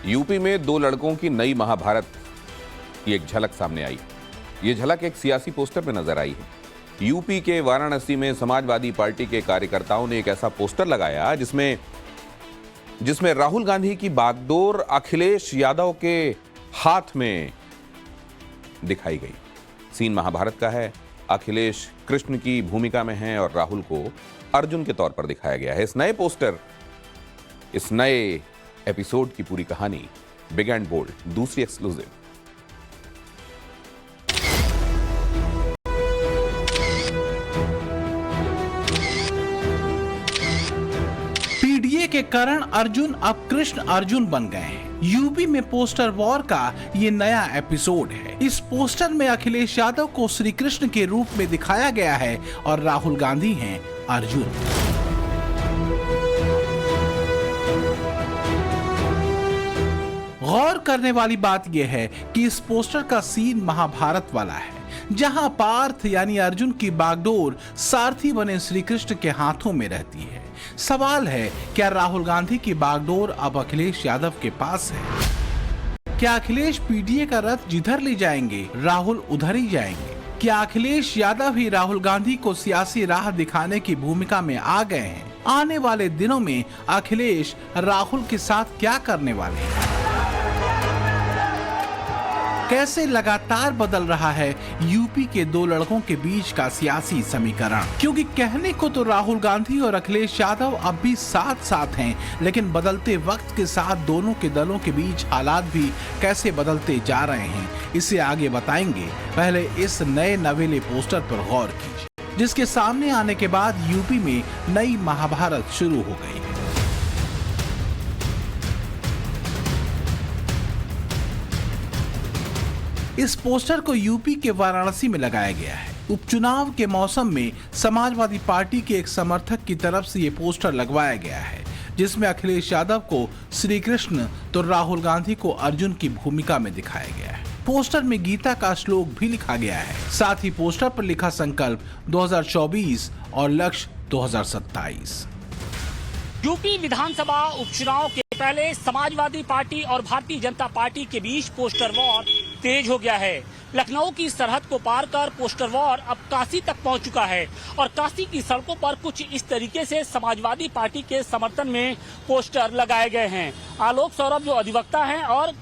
UP में दो लड़कों की नई महाभारत की एक झलक सामने आई। ये झलक एक सियासी पोस्टर में नजर आई है। यूपी के वाराणसी में समाजवादी पार्टी के कार्यकर्ताओं ने एक ऐसा पोस्टर लगाया जिसमें राहुल गांधी की बागडोर अखिलेश यादव के हाथ में दिखाई गई। सीन महाभारत का है। अखिलेश कृष्ण की भूमिका में है और राहुल को अर्जुन के तौर पर दिखाया गया है। इस नए एपिसोड की पूरी कहानी बिग एंड बोल्ड, दूसरी एक्सक्लूसिव। पीडीए के कारण अर्जुन अब कृष्ण अर्जुन बन गए हैं। यूपी में पोस्टर वॉर का ये नया एपिसोड है। इस पोस्टर में अखिलेश यादव को श्री कृष्ण के रूप में दिखाया गया है और राहुल गांधी हैं अर्जुन। गौर करने वाली बात यह है कि इस पोस्टर का सीन महाभारत वाला है, जहां पार्थ यानी अर्जुन की बागडोर सारथी बने श्री कृष्ण के हाथों में रहती है। सवाल है, क्या राहुल गांधी की बागडोर अब अखिलेश यादव के पास है? क्या अखिलेश पीडीए का रथ जिधर ले जाएंगे, राहुल उधर ही जाएंगे? क्या अखिलेश यादव ही राहुल गांधी को सियासी राह दिखाने की भूमिका में आ गए हैं? आने वाले दिनों में अखिलेश राहुल के साथ क्या करने वाले हैं? कैसे लगातार बदल रहा है यूपी के दो लड़कों के बीच का सियासी समीकरण? क्योंकि कहने को तो राहुल गांधी और अखिलेश यादव अब भी साथ साथ हैं, लेकिन बदलते वक्त के साथ दोनों के दलों के बीच हालात भी कैसे बदलते जा रहे हैं, इसे आगे बताएंगे। पहले इस नए नवेले पोस्टर पर गौर कीजिए, जिसके सामने आने के बाद यूपी में नई महाभारत शुरू हो गई है। इस पोस्टर को यूपी के वाराणसी में लगाया गया है। उपचुनाव के मौसम में समाजवादी पार्टी के एक समर्थक की तरफ से ये पोस्टर लगवाया गया है, जिसमें अखिलेश यादव को श्री कृष्ण तो राहुल गांधी को अर्जुन की भूमिका में दिखाया गया है। पोस्टर में गीता का श्लोक भी लिखा गया है। साथ ही पोस्टर पर लिखा संकल्प 2024 और लक्ष्य 2027। यूपी विधानसभा उपचुनाव के पहले समाजवादी पार्टी और भारतीय जनता पार्टी के बीच पोस्टर वॉर तेज हो गया है। लखनऊ की सरहद को पार कर पोस्टर वॉर अब काशी तक पहुंच चुका है और काशी की सड़कों पर कुछ इस तरीके से समाजवादी पार्टी के समर्थन में पोस्टर लगाए गए हैं। आलोक सौरभ जो अधिवक्ता हैं और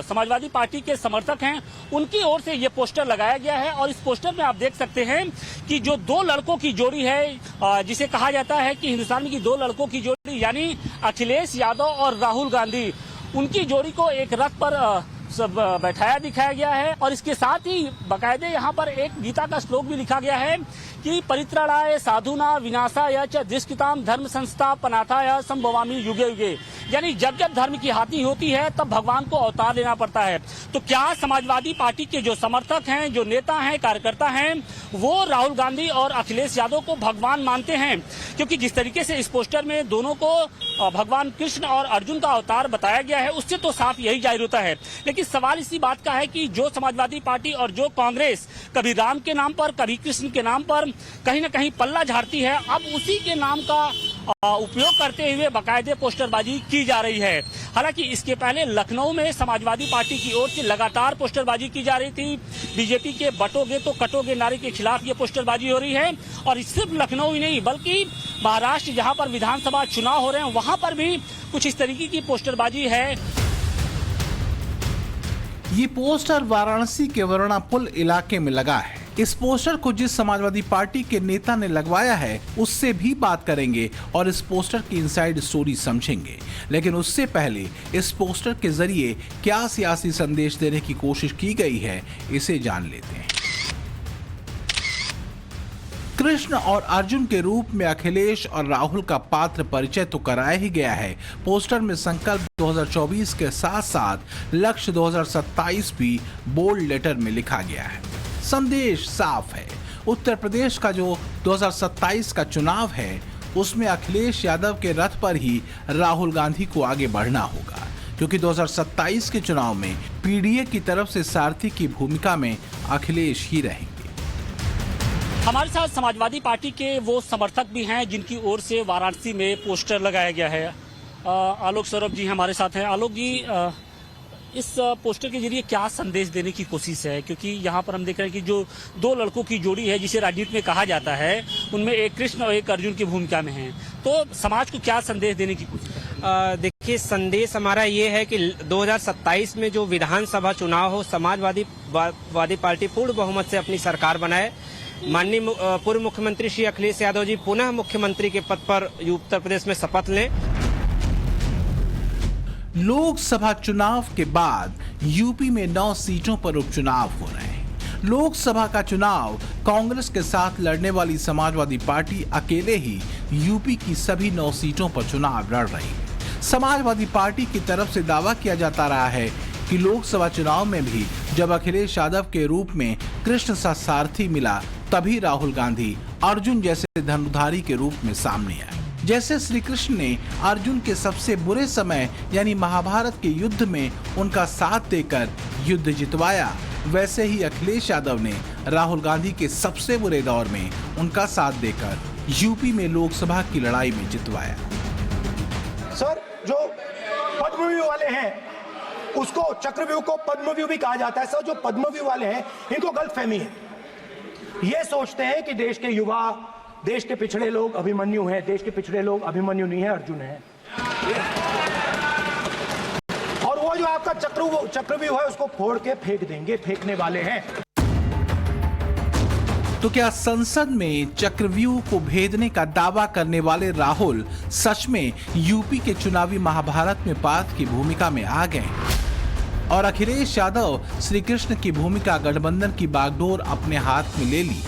समाजवादी पार्टी के समर्थक हैं, उनकी ओर से ये पोस्टर लगाया गया है। और इस पोस्टर में आप देख सकते हैं कि जो दो लड़कों की जोड़ी है, जिसे कहा जाता है कि हिंदुस्तान की दो लड़कों की जोड़ी यानी अखिलेश यादव और राहुल गांधी, उनकी जोड़ी को एक रथ पर सब बैठाया दिखाया गया है। और इसके साथ ही बाकायदे यहाँ पर एक गीता का श्लोक भी लिखा गया है कि परित्राणाय साधुना विनाशाय च दुष्कृताम धर्म संस्थापनार्थाय संभवामि युगे युगे, यानी जब जब धर्म की हानि होती है तब भगवान को अवतार लेना पड़ता है। तो क्या समाजवादी पार्टी के जो समर्थक हैं, जो नेता हैं, कार्यकर्ता हैं, वो राहुल गांधी और अखिलेश यादव को भगवान मानते हैं? क्योंकि जिस तरीके से इस पोस्टर में दोनों को भगवान कृष्ण और अर्जुन का अवतार बताया गया है, उससे तो साफ यही जाहिर होता है। लेकिन सवाल इसी बात का है कि जो समाजवादी पार्टी और जो कांग्रेस कभी राम के नाम पर, कभी कृष्ण के नाम पर कहीं न कहीं पल्ला झाड़ती है, अब उसी के नाम का उपयोग करते हुए बाकायदे पोस्टरबाजी की जा रही है। हालांकि इसके पहले लखनऊ में समाजवादी पार्टी की ओर से लगातार पोस्टरबाजी की जा रही थी। बीजेपी के बटोगे तो कटोगे नारे के खिलाफ ये पोस्टरबाजी हो रही है। और सिर्फ लखनऊ ही नहीं बल्कि महाराष्ट्र, जहां पर विधानसभा चुनाव हो रहे हैं, वहां पर भी कुछ इस तरीके की पोस्टरबाजी है। ये पोस्टर वाराणसी के वरुणा पुल इलाके में लगा है। इस पोस्टर को जिस समाजवादी पार्टी के नेता ने लगवाया है, उससे भी बात करेंगे और इस पोस्टर की इनसाइड स्टोरी समझेंगे। लेकिन उससे पहले इस पोस्टर के जरिए क्या सियासी संदेश देने की कोशिश की गई है, इसे जान लेते हैं। कृष्ण और अर्जुन के रूप में अखिलेश और राहुल का पात्र परिचय तो कराया ही गया है। पोस्टर में संकल्प 2024 के साथ साथ लक्ष्य 2027 भी बोल्ड लेटर में लिखा गया है। संदेश साफ है। उत्तर प्रदेश का जो 2027 का चुनाव है, उसमें अखिलेश यादव के रथ पर ही राहुल गांधी को आगे बढ़ना होगा, क्योंकि 2027 के चुनाव में पीडीए की तरफ से सारथी की भूमिका में अखिलेश ही रहेंगे। हमारे साथ समाजवादी पार्टी के वो समर्थक भी हैं जिनकी ओर से वाराणसी में पोस्टर लगाया गया है। आलोक सौरभ जी हमारे साथ हैं। आलोक जी, इस पोस्टर के जरिए क्या संदेश देने की कोशिश है, क्योंकि यहाँ पर हम देख रहे हैं कि जो दो लड़कों की जोड़ी है जिसे राजनीति में कहा जाता है, उनमें एक कृष्ण और एक अर्जुन की भूमिका में है, तो समाज को क्या संदेश देने की कोशिश? देखिए, संदेश हमारा ये है कि 2027 में जो विधानसभा चुनाव हो, समाजवादी पार्टी पूर्ण बहुमत से अपनी सरकार बनाए। माननीय पूर्व मुख्यमंत्री श्री अखिलेश यादव जी पुनः मुख्यमंत्री के पद पर उत्तर प्रदेश में शपथ लें। लोकसभा चुनाव के बाद यूपी में 9 सीटों पर उपचुनाव हो रहे हैं। लोकसभा का चुनाव कांग्रेस के साथ लड़ने वाली समाजवादी पार्टी अकेले ही यूपी की सभी 9 सीटों पर चुनाव लड़ रही है। समाजवादी पार्टी की तरफ से दावा किया जाता रहा है कि लोकसभा चुनाव में भी जब अखिलेश यादव के रूप में कृष्ण सा सारथी मिला, तभी राहुल गांधी अर्जुन जैसे धनुधारी के रूप में सामने आए। जैसे श्री कृष्ण ने अर्जुन के सबसे बुरे समय यानी महाभारत के युद्ध में उनका साथ देकर युद्ध जितवाया, वैसे ही अखिलेश यादव ने राहुल गांधी के सबसे बुरे दौर में उनका साथ देकर यूपी में लोकसभा की लड़ाई में जितवाया। सर, जो पद्मव्यूह वाले हैं उसको चक्रव्यूह को पद्मव्यूह भी कहा जाता है। सर, जो पद्मव्यूह वाले हैं इनको गलतफहमी है। ये सोचते हैं कि देश के युवा, देश के पिछड़े लोग अभिमन्यु हैं। देश के पिछड़े लोग अभिमन्यु नहीं है, अर्जुन है। और वो जो आपका चक्रव्यूह है उसको फोड़ के फेंक देंगे, फेंकने वाले हैं। तो क्या संसद में चक्रव्यूह को भेदने का दावा करने वाले राहुल सच में यूपी के चुनावी महाभारत में पार्थ की भूमिका में आ गए और अखिलेश यादव श्री कृष्ण की भूमिका गठबंधन की बागडोर अपने हाथ में ले ली,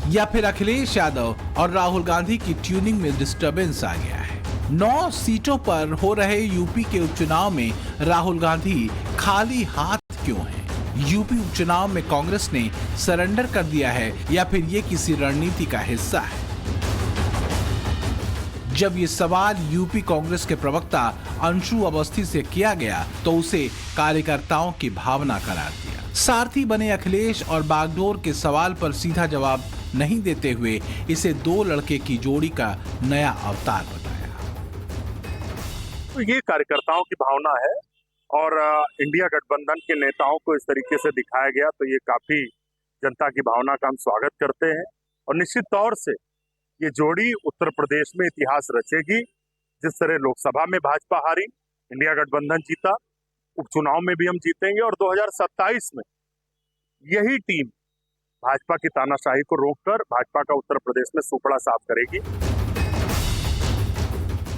या फिर अखिलेश यादव और राहुल गांधी की ट्यूनिंग में डिस्टरबेंस आ गया है? 9 सीटों पर हो रहे यूपी के उपचुनाव में राहुल गांधी खाली हाथ क्यों हैं? यूपी उपचुनाव में कांग्रेस ने सरेंडर कर दिया है या फिर ये किसी रणनीति का हिस्सा है? जब ये सवाल यूपी कांग्रेस के प्रवक्ता अंशु अवस्थी से किया गया तो उसे कार्यकर्ताओं की भावना करार दिया। सारथी बने अखिलेश और बागडोर के सवाल पर सीधा जवाब नहीं देते हुए इसे 2 लड़के की जोड़ी का नया अवतार बताया। तो ये कार्यकर्ताओं की भावना है और इंडिया गठबंधन के नेताओं को इस तरीके से दिखाया गया, तो ये काफी जनता की भावना का हम स्वागत करते हैं। और निश्चित तौर से ये जोड़ी उत्तर प्रदेश में इतिहास रचेगी। जिस तरह लोकसभा में भाजपा हारी, इंडिया गठबंधन जीता, उपचुनाव में भी हम जीतेंगे और 2027 में यही टीम भाजपा की तानाशाही को रोककर भाजपा का उत्तर प्रदेश में सुपड़ा साफ करेगी।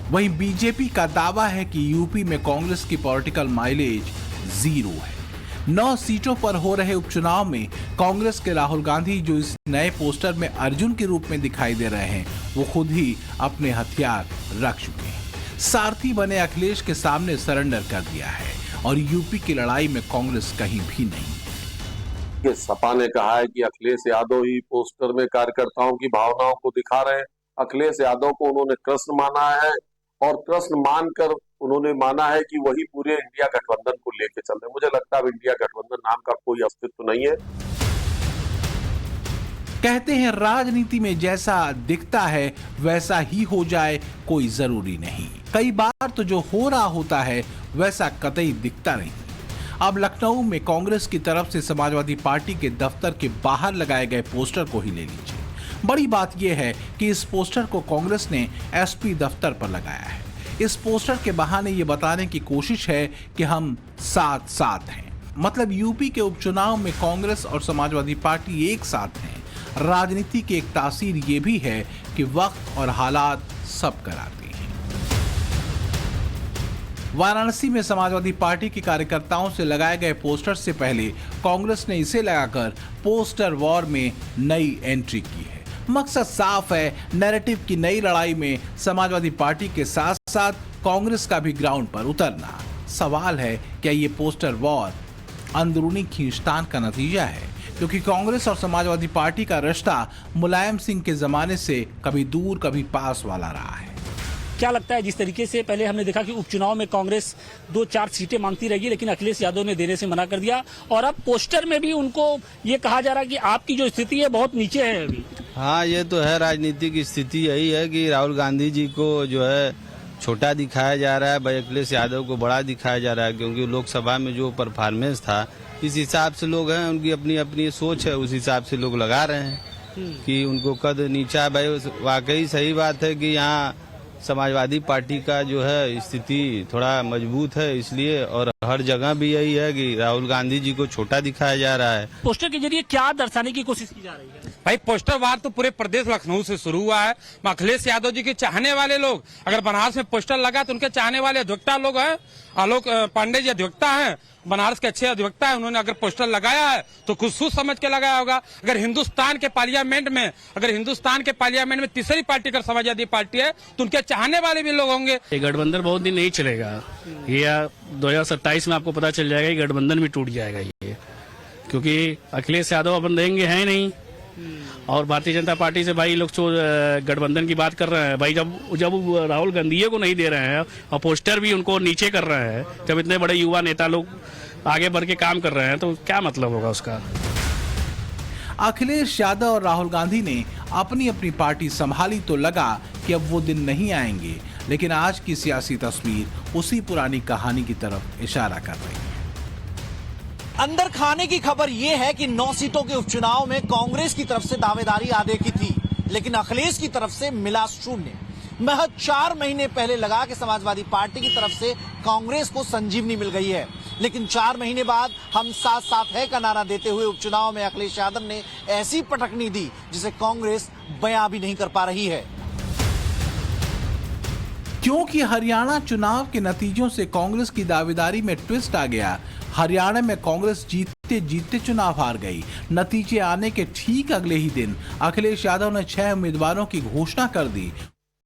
वहीं बीजेपी का दावा है कि यूपी में कांग्रेस की पॉलिटिकल माइलेज 0 है। 9 सीटों पर हो रहे उपचुनाव में कांग्रेस के राहुल गांधी जो इस नए पोस्टर में अर्जुन के रूप में दिखाई दे रहे हैं, वो खुद ही अपने हथियार रख चुके हैं। सारथी बने अखिलेश के सामने सरेंडर कर दिया है और यूपी की लड़ाई में कांग्रेस कहीं भी नहीं। सपा ने कहा है कि अखिलेश यादव ही पोस्टर में कार्यकर्ताओं की भावनाओं को दिखा रहे हैं। अखिलेश यादव को उन्होंने कृष्ण माना है और कृष्ण मानकर उन्होंने माना है कि वही पूरे इंडिया गठबंधन को लेके चल रहे हैं। मुझे लगता है अब इंडिया गठबंधन नाम का कोई अस्तित्व नहीं है। कहते हैं राजनीति में जैसा दिखता है वैसा ही हो जाए, कोई जरूरी नहीं। कई बार तो जो हो रहा होता है वैसा कतई दिखता नहीं। अब लखनऊ में कांग्रेस की तरफ से समाजवादी पार्टी के दफ्तर के बाहर लगाए गए पोस्टर को ही ले लीजिए। बड़ी बात यह है कि इस पोस्टर को कांग्रेस ने एसपी दफ्तर पर लगाया है। इस पोस्टर के बहाने ये बताने की कोशिश है कि हम साथ साथ हैं। मतलब यूपी के उपचुनाव में कांग्रेस और समाजवादी पार्टी एक साथ हैं। राजनीति की एक तासीर ये भी है कि वक्त और हालात सब कराते हैं। वाराणसी में समाजवादी पार्टी के कार्यकर्ताओं से लगाए गए पोस्टर से पहले कांग्रेस ने इसे लगाकर पोस्टर वॉर में नई एंट्री की है। मकसद साफ है, नैरेटिव की नई लड़ाई में समाजवादी पार्टी के साथ साथ कांग्रेस का भी ग्राउंड पर उतरना। सवाल है, क्या ये पोस्टर वॉर अंदरूनी खींचतान का नतीजा है? क्योंकि कांग्रेस और समाजवादी पार्टी का रिश्ता मुलायम सिंह के जमाने से कभी दूर कभी पास वाला रहा है। क्या लगता है, जिस तरीके से पहले हमने देखा कि उपचुनाव में कांग्रेस 2-4 सीटें मांगती रही, लेकिन अखिलेश यादव ने देने से मना कर दिया, और अब पोस्टर में भी उनको ये कहा जा रहा है कि आपकी जो स्थिति है बहुत नीचे है अभी। हाँ, ये तो है, राजनीतिक स्थिति यही है कि राहुल गांधी जी को जो है छोटा दिखाया जा रहा है, भाई अखिलेश यादव को बड़ा दिखाया जा रहा है, क्योंकि लोकसभा में जो परफॉर्मेंस था इस हिसाब से लोग हैं, उनकी अपनी अपनी सोच है, उस हिसाब से लोग लगा रहे हैं कि उनको कद नीचा। भाई वाकई सही बात है कि यहाँ समाजवादी पार्टी का जो है स्थिति थोड़ा मजबूत है इसलिए, और हर जगह भी यही है कि राहुल गांधी जी को छोटा दिखाया जा रहा है। पोस्टर के जरिए क्या दर्शाने की कोशिश की जा रही है? भाई पोस्टर वार तो पूरे प्रदेश लखनऊ से शुरू हुआ है। अखिलेश यादव जी के चाहने वाले लोग, अगर बनारस में पोस्टर लगा तो उनके चाहने वाले अधिवक्ता लोग हैं, आलोक पांडे जी अधिवक्ता हैं, बनारस के अच्छे अधिवक्ता है, उन्होंने अगर पोस्टर लगाया है तो कुछ सोच समझ के लगाया होगा। अगर हिंदुस्तान के पार्लियामेंट में तीसरी पार्टी अगर समाजवादी पार्टी है तो उनके चाहने वाले भी लोग होंगे। ये गठबंधन बहुत दिन नहीं चलेगा, ये 2027 में आपको पता चल जाएगा, ये गठबंधन भी टूट जाएगा ये, क्योंकि अखिलेश यादव अपन देंगे हैं नहीं, और भारतीय जनता पार्टी से भाई लोग गठबंधन की बात कर रहे हैं। भाई जब राहुल गांधी को नहीं दे रहे हैं और पोस्टर भी उनको नीचे कर रहे हैं, जब इतने बड़े युवा नेता लोग आगे बढ़ के काम कर रहे हैं तो क्या मतलब होगा उसका। अखिलेश यादव और राहुल गांधी ने अपनी अपनी पार्टी संभाली तो लगा कि अब वो दिन नहीं आएंगे, लेकिन आज की सियासी तस्वीर उसी पुरानी कहानी की तरफ इशारा कर रही है। अंदर खाने की खबर यह है कि 9 सीटों के उपचुनाव में कांग्रेस की तरफ से दावेदारी आधे की थी, लेकिन अखिलेश की तरफ से मिला 0। महज 4 महीने पहले लगा कि समाजवादी पार्टी की तरफ से कांग्रेस को संजीवनी मिल गई है, लेकिन 4 महीने बाद हम साथ साथ है का नारा देते हुए उपचुनाव में अखिलेश यादव ने ऐसी पटकनी दी जिसे कांग्रेस बयां भी नहीं कर पा रही है। क्योंकि हरियाणा चुनाव के नतीजों से कांग्रेस की दावेदारी में ट्विस्ट आ गया। हरियाणा में कांग्रेस जीतते जीतते चुनाव हार गई। नतीजे आने के ठीक अगले ही दिन अखिलेश यादव ने 6 उम्मीदवारों की घोषणा कर दी।